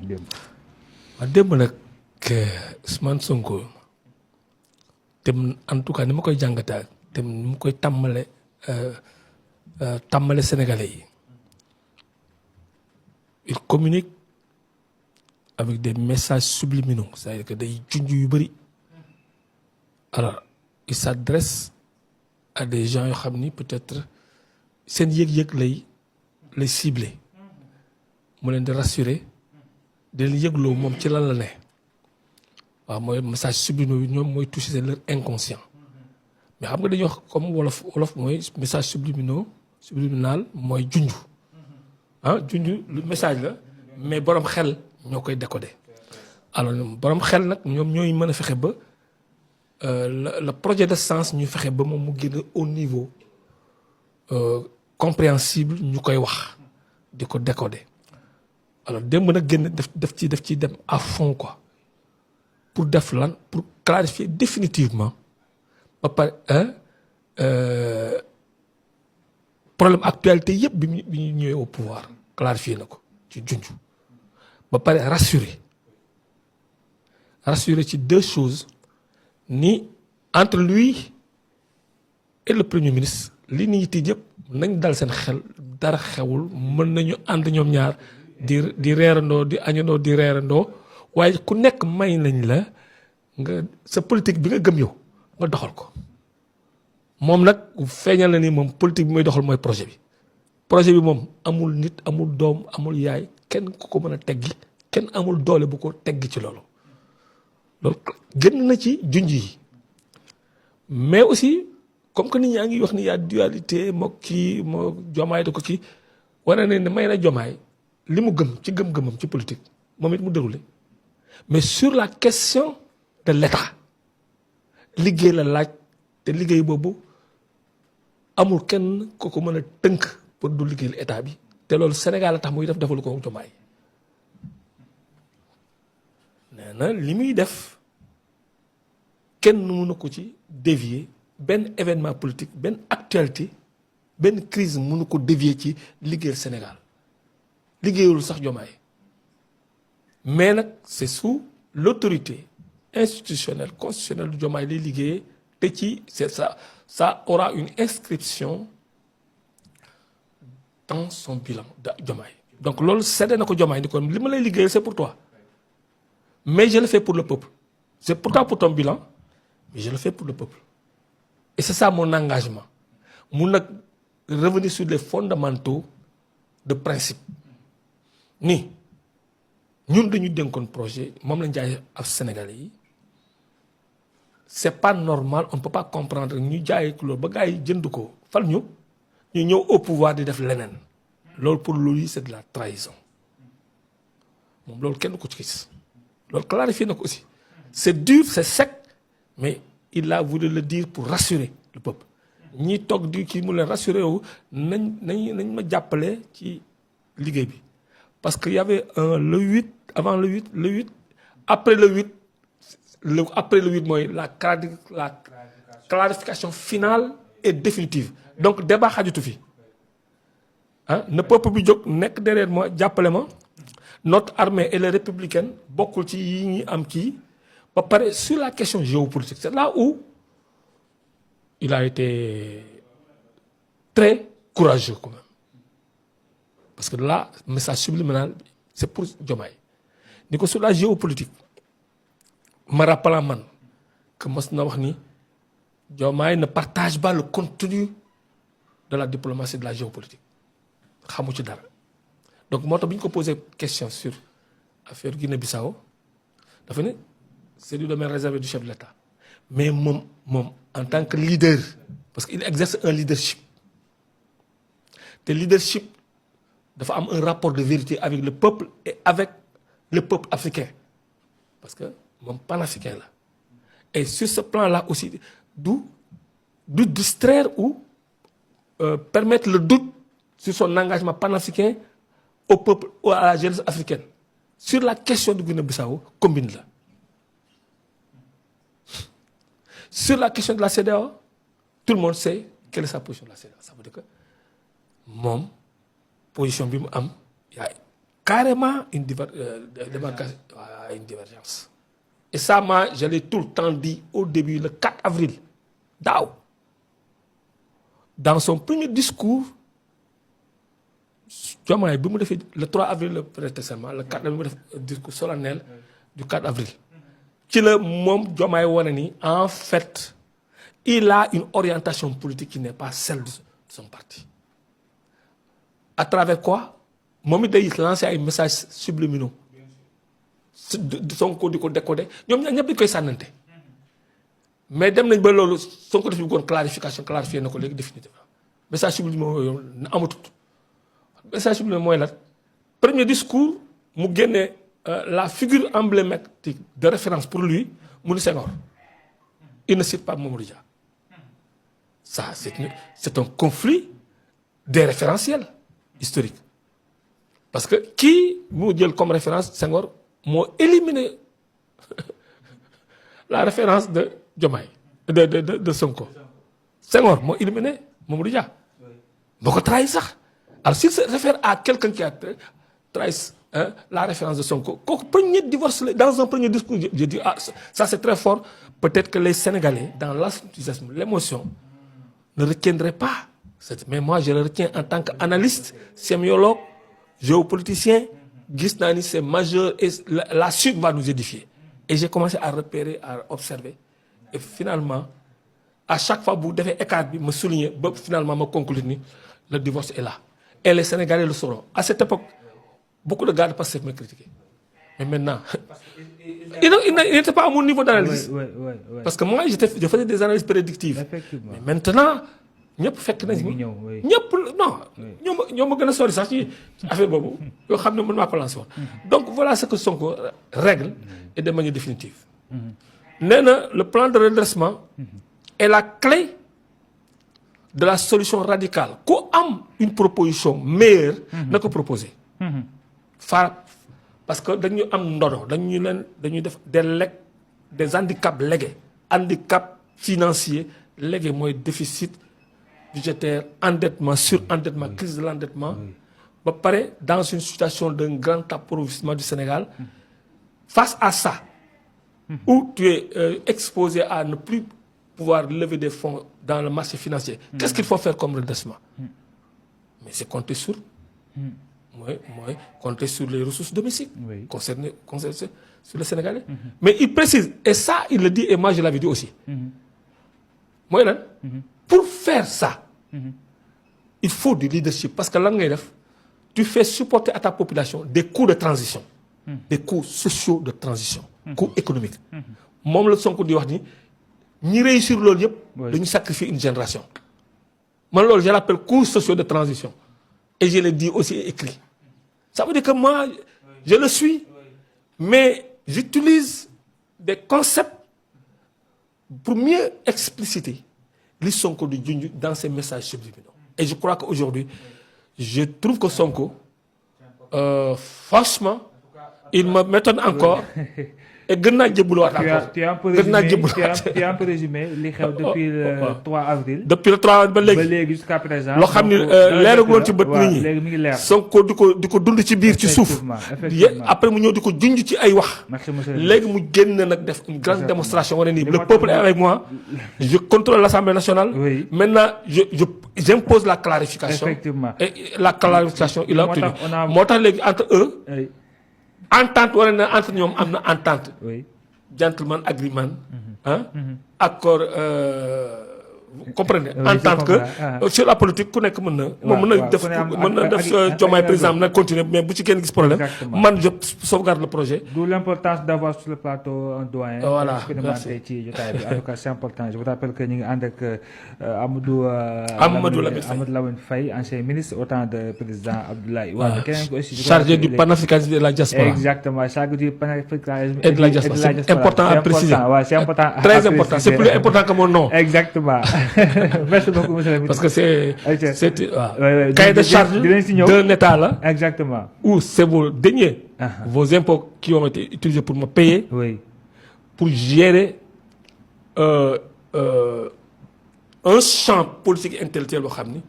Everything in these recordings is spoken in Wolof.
démb. waaw démb nag Ousmane Sonko te en tout cas ni ma koy jàngataa te ni ma koy tàmmale Sénégalais yi il communique avec des messages subliminaux c'est-à-dire que day junj yu bëri alors il s'adresse à des gens yoo xam ni peut-être seen yëg-yëg lay ciblé mu leen di rassurer di leen yëgloo moom ci lan la ne waaw mooy message subliminaux bi ñoom mooy toucher leur inconscient mais xam nga dañuy wax comme wolof mooy message subliminal mooy junj junj lu message la mais borom xel ñoo koy décoder alors borom xel nag ñoom ñooy mën a fexe ba le projet de sens ñu fexe ba moom mu génn au niveau compréhensible ñu koy wax di ko décoder alors démb nag génn def ci dem à fond quoi pour def lan pour clarifier définitivement ba pare problème actualité yëpp bi ñu ñëwee au pouvoir clarifier na ko ci junj ba pare rassurer ci deux choses ni entre lui et le premier ministre li nit ñi yëpp nañ dal seen xel dara xewul mën nañu ànd ñoom ñaar di reerandoo di añandoo di reerandoo waaye ku nekk may nañ la nga sa politique bi nga gëm yow nga doxal ko moom nag feeñal na ni moom politique bi muy doxal mooy projet bi moom amul nit amul doom amul yaay kenn ku ko mën a teggi kenn amul doole bu ko teggi ci loolu génn na ci junj yi mais aussi comme que nit ñaa ngi wax ni yaa dualité moo jomaay da ko kii wane ne may na jomaay li mu gëm ci gëm-gëmam ci politique moom it mu déroulé mais sur la question de l'État liggéey la laaj te liggéey boobu amul kenn ku ko mën a tënk pour du liggéeyal état bi te loolu Sénégal la tax muy defalu ko jomaay nee na li muy def kenn mënu ko ci dévier benn événement politique benn actualité benn crise mënu ko dévier ci liggéeyal Sénégal liggéeyul sax jomaay mais nag c'est sous l'autorité institutionnelle constitutionnelle du jomaay lay liggéeyee te ci c'est ça aura une inscription dans son bilan de jomaay donc loolu séddee na ko jomaay ni kon li ma lay liggéeyal c'est pour toi mais je le fais pour le peuple c'est pourtant pour ton bilan mais je le fais pour le peuple et c'est ça mon engagement mun nag revenir sur les fondamentaux de principe ni ñun dañu dénkoon projet moom lañ jaay ak Sénégalais yi c'est pas normal on peut pas comprendre ñu jaayee ko loolu ba gars yi jënd ko fal ñu ñëw au pouvoir di def leneen loolu pour loolu c'est de la trahison moom loolu kenn ko ci gis loolu clarifié na ko aussi c'est dur c'est sec mais il a voulu le dire pour rassurer le peuple ñi toog di kii mu leen rassurer wu nañ ma jàppale ci liggéey bi parce que y avait le 8 avant le 8 après le 8 après le 8 mooy la clarification finale et définitive donc débat xajutu fi na peuple bi jóg nekk derrière moi jàppale ma notre armée et les républicaines bokkul ci yi ñi am kii ba pare sur la question géopolitique c'est là où il a été très courageux quand même parce que là message subliminal c'est pour Diomaye ni ko sur la géopolitique ma rappelant man que mos na wax ni Diomaye ne partage pas le contenu de la diplomatie de la géopolitique xamu ci dara donc moo tax bi ñu ko posé question sur affaire Guinée-Bissau dafa ne c'est du domaine réservé du chef de l'État mais moom en tant que leader parce qu'il exerce un leadership te leadership dafa am un rapport de vérité avec le peuple et avec le peuple africain parce que moom panafricain la et sur ce plan-là aussi du distraire ou permettre le doute sur son engagement panafricain au peuple ou à la jeunesse africaine sur la question de Guinée-Bissau combine la sur la question de la CEDEAO tout le monde sait quelle est sa position de la CEDEAO ça veut dire que moom position bi mu am y a carrément une divergence. Et ça, moi, je l'ai tout le temps dit au début, le 4 avril, daaw. Dans son premier discours, Diomaye bi mu defee le 3 avril le prêter serment, le 4 avril mu def discours solennel du 4 avril. Ci la moom Diomaye wane ni en fait il a une orientation politique qui n'est pas celle de son parti. À travers quoi moom it day lancer ay messages subliminaux. Sonko di ko décoder ñoom ñaar ñëpp dañu koy sànnante. Mais dem nañ ba loolu Sonko def ñu goon clarifier na ko léegi définitivement message subliminaux yooyu amatut. Message subliminal mooy lan premier discours mu génne la figure emblématique de référence pour lui mu ni Senghor. Il ne cite pas Mamadou Dia. Ça c'est un conflit des référentiels historiques parce que kii mu jël comme référence Senghor moo éliminé la référence de Diomaye de Sonko. Senghor moo éliminé Mamadou Dia moo ko trahi sax. Alors s'il se réfère à quelqu'un qui a trahi la référence de Sonko, premier divorce, dans un premier discours, je dis, ah, ça c'est très fort. Peut-être que les Sénégalais, dans l'enthousiasme, l'émotion, ne retiendraient pas. Mais moi, je le retiens en tant qu'analyste, sémiologue, géopoliticien. Gisnani, c'est majeur et la suite va nous édifier. Et j'ai commencé à repérer, à observer. Et finalement, à chaque fois, vous devez écarter, me souligner, finalement, me conclure, le divorce est là. Et les Sénégalais le sauront. À cette époque, beaucoup de gars de Pastef me critiquaient. Mais maintenant, il n'était pas à mon niveau d'analyse. Oui. Parce que moi, je faisais des analyses prédictives. Effectivement. Mais maintenant, ñëpp fekk nañ ma ñëpp non ñoo ma gën a sori sax ci affaire boobu yoo xam ne mën maa ko lancé woon. Donc voilà ce que Sonko règle et de manière définitive. Nee na le plan de redressement est la clé de la solution radicale. Ku am une proposition meilleure na ko proposer. Parce que dañu am ndono dañuy def des handicaps légués, handicap financier légué mooy déficit budgétaire, endettement, surendettement, crise de l'endettement. Ba pare dans une situation d'un grand appauvrissement du Sénégal, face à ça, où tu es exposé à ne plus pouvoir lever des fonds dans le marché financier, qu'est-ce qu'il faut faire comme redressement? Mais c'est compter sur compter sur les ressources domestiques concernées sur le Sénégalais. Mais il précise, et ça il le dit, et moi je l'avais dit aussi. Mooy lan pour faire ça, il faut du leadership. Parce que lan ngay def, tu fais supporter à ta population des coûts de transition, des coûts sociaux de transition, coûts économiques. Moom la Sonko di wax ni ñi réussir loolu yëpp dañu sacrifier une génération. Man loolu je l'appelle coûts sociaux de transition. Et je l'ai dit aussi écrit. Ça veut dire que moi, je le suis, mais j'utilise des concepts pour mieux expliciter li Sonko di junj dans ses messages subliminaux. Et je crois qu'aujourd'hui, je trouve que Sonko, franchement, il me m'étonne encore. Et gën naa jébbaluwaat encore. Tu as un peu résumé li xew depuis le 3 avril. Depuis le 3 avril ba léegi jusqu'à présent. loo xam ni leeraguloon ci bët nit ñi. léegi mi ngi leer. Sonko di ko dund ci biir ci suuf. Après mu ñëw di ko junj ci ay wax. léegi mu génn nag def une grande démonstration wane ni le peuple est avec moi. Je contrôle l'Assemblée nationale. Maintenant j'impose la clarification. Effectivement. Et la clarification il a obtenu. moo tax léegi entre eux. Entente wala na entre ñoom am na entente. Gentleman agreement. Accord vous comprenez. Entente que sur la politique ku nekk mën na def Diomaye président na continuer mais bu ci kenn gis problème. Man je sauvegarde le projet. D'où l'importance d'avoir sur le plateau un doyen. Voilà merci ci jotaay bi en tout cas c'est important. Je vous rappelle que ñu ngi ànd ak Amadou Lamine Faye, ancien ministre au temps de président Abdoulaye Wade. Chargé du panafricanisme et de la diaspora. Exactement, chargé du panafricanisme et de la diaspora. C'est important à préciser. C'est important. Très important. C'est plus important que mon nom. Exactement. Merci beaucoup monsieur le ministre. Parce que c'est cahier de charge d'un État là. Exactement. Où c'est vos deniers, vos impôts qui ont été utilisés pour me payer, pour gérer un champ politique intellectuel boo xam ni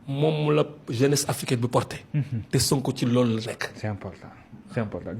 moom la jeunesse africaine bi porté. te Sonko ci loolu la nekk. c'est important c'est important.